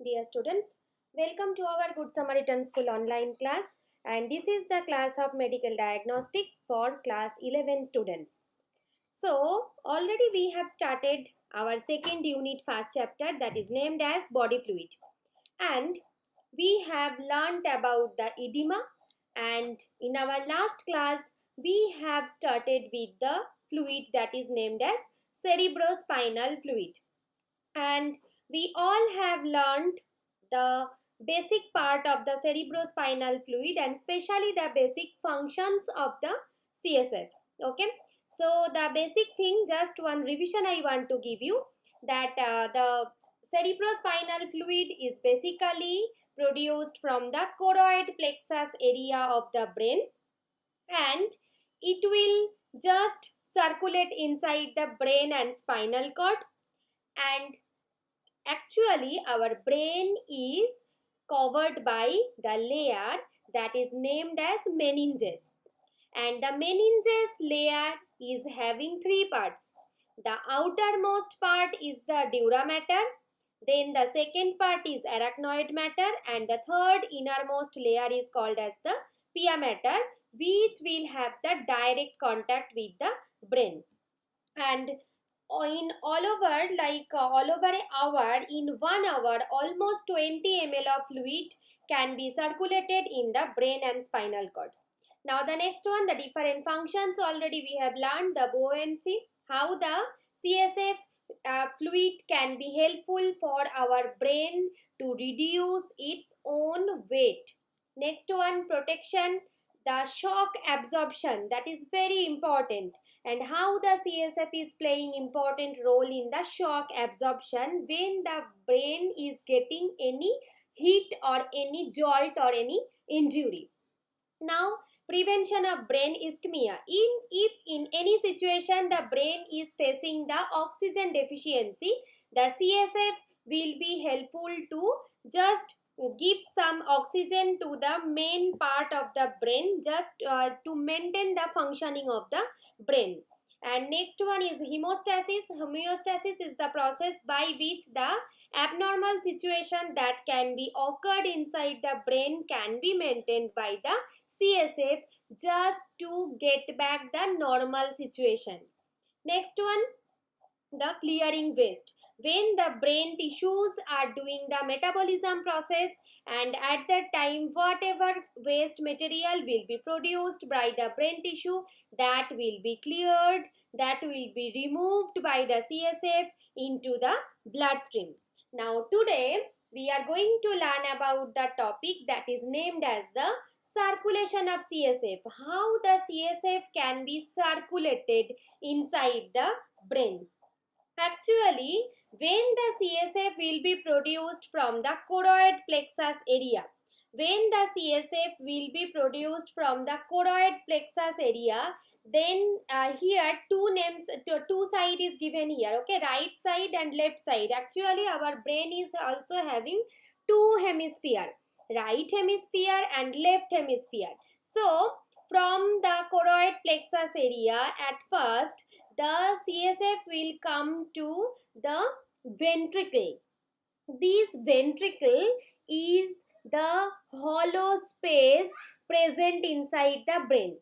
Dear students, welcome to our Good Samaritan School online class, and this is the class of medical diagnostics for class 11 students. So, already we have started our second unit first chapter that is named as body fluid, and we have learnt about the edema, and in our last class we have started with the fluid that is named as cerebrospinal fluid, and we all have learned the basic part of the cerebrospinal fluid and especially the basic functions of the CSF. Okay, so the basic thing, just one revision I want to give you, that the cerebrospinal fluid is basically produced from the choroid plexus area of the brain, and it will just circulate inside the brain and spinal cord. And actually, our brain is covered by the layer that is named as meninges. And the meninges layer is having three parts. The outermost part is the dura mater, then the second part is arachnoid matter, and the third innermost layer is called as the pia mater, which will have the direct contact with the brain. And in all over, all over an hour, in 1 hour almost 20 ml of fluid can be circulated in the brain and spinal cord. Now the next one, the different functions, already we have learned the buoyancy, how the CSF fluid can be helpful for our brain to reduce its own weight. Next one, protection, the shock absorption, that is very important, and how the CSF is playing important role in the shock absorption when the brain is getting any hit or any jolt or any injury. Now, prevention of brain ischemia. If in any situation the brain is facing the oxygen deficiency, the CSF will be helpful to just give some oxygen to the main part of the brain, just to maintain the functioning of the brain. And next one is hemostasis. Homeostasis is the process by which the abnormal situation that can be occurred inside the brain can be maintained by the CSF just to get back the normal situation. Next one, the clearing waste. When the brain tissues are doing the metabolism process, and at that time whatever waste material will be produced by the brain tissue, that will be cleared, that will be removed by the CSF into the bloodstream. Now today we are going to learn about the topic that is named as the circulation of CSF, how the CSF can be circulated inside the brain. Actually, when the CSF will be produced from the choroid plexus area, when the CSF will be produced from the choroid plexus area, then here two names, two side is given here, okay, right side and left side. Actually, our brain is also having two hemisphere, right hemisphere and left hemisphere. So, from the choroid plexus area, at first the CSF will come to the ventricle. This ventricle is the hollow space present inside the brain.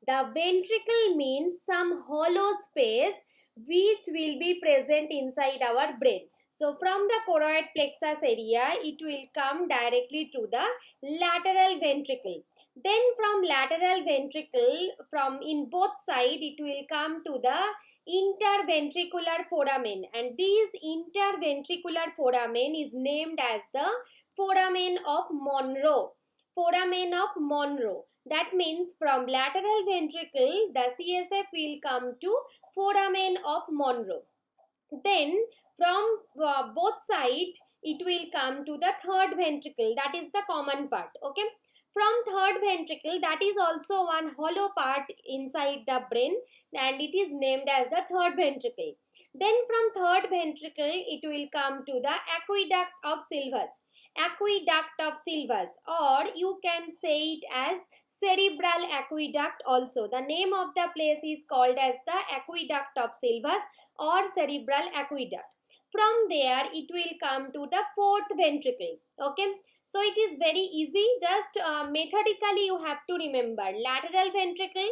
The ventricle means some hollow space which will be present inside our brain. So from the choroid plexus area, it will come directly to the lateral ventricle. Then from lateral ventricle, from in both side, it will come to the interventricular foramen, and this interventricular foramen is named as the foramen of Monro. Foramen of Monro. That means from lateral ventricle, the CSF will come to foramen of Monro. Then from both sides, it will come to the third ventricle, that is the common part. Okay, from third ventricle, that is also one hollow part inside the brain, and it is named as the third ventricle. Then from third ventricle, it will come to the aqueduct of Sylvius. Aqueduct of Sylvius, or you can say it as cerebral aqueduct also. The name of the place is called as the aqueduct of Sylvius or cerebral aqueduct. From there it will come to the fourth ventricle. Okay, so it is very easy, just methodically you have to remember: lateral ventricle,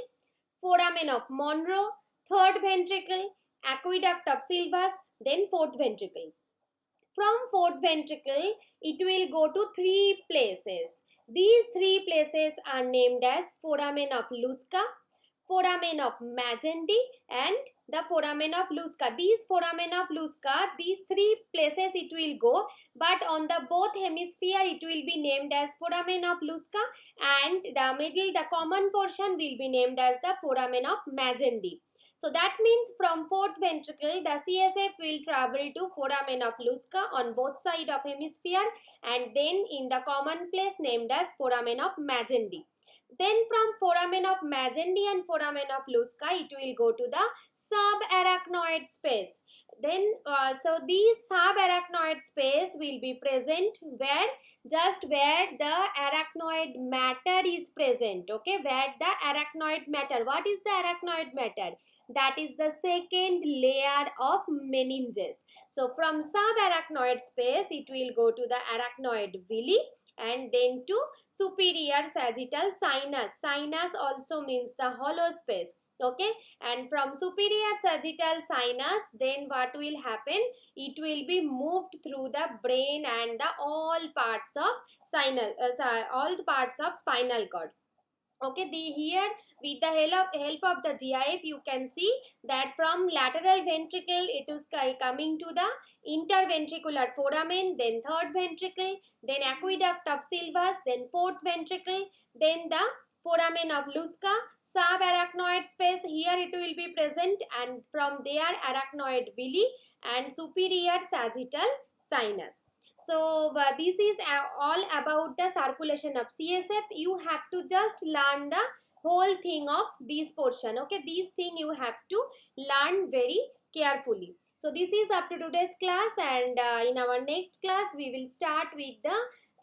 foramen of Monro, third ventricle, aqueduct of Sylvius, then fourth ventricle. From fourth ventricle it will go to three places. These three places are named as foramen of Lusca, foramen of Magendie, and the foramen of Lusca. These foramen of Lusca, these three places it will go, but on the both hemisphere it will be named as foramen of Lusca, and the middle, the common portion will be named as the foramen of Magendie. So that means from fourth ventricle the CSF will travel to foramen of Lusca on both sides of hemisphere, and then in the common place named as foramen of Magendie. Then from foramen of Magendie and foramen of Lusca it will go to the subarachnoid space. Then so these subarachnoid space will be present where, just where the arachnoid matter is present. Okay, where the arachnoid matter, what is the arachnoid matter? That is the second layer of meninges. So from subarachnoid space it will go to the arachnoid villi, and then to superior sagittal sinus. Sinus also means the hollow space. Okay, and from superior sagittal sinus then what will happen? It will be moved through the brain and the all parts of spinal cord. Okay, here with the help of the GIF you can see that from lateral ventricle it is coming to the interventricular foramen, then third ventricle, then aqueduct of Sylvius, then fourth ventricle, then the foramen of Lusca, subarachnoid space, here it will be present, and from there arachnoid villi and superior sagittal sinus. So this is all about the circulation of CSF. You have to just learn the whole thing of this portion. Okay, this thing you have to learn very carefully. So this is up to today's class, and in our next class we will start with the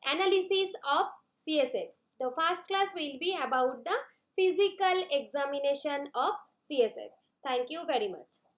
analysis of CSF. The first class will be about the physical examination of CSF. Thank you very much.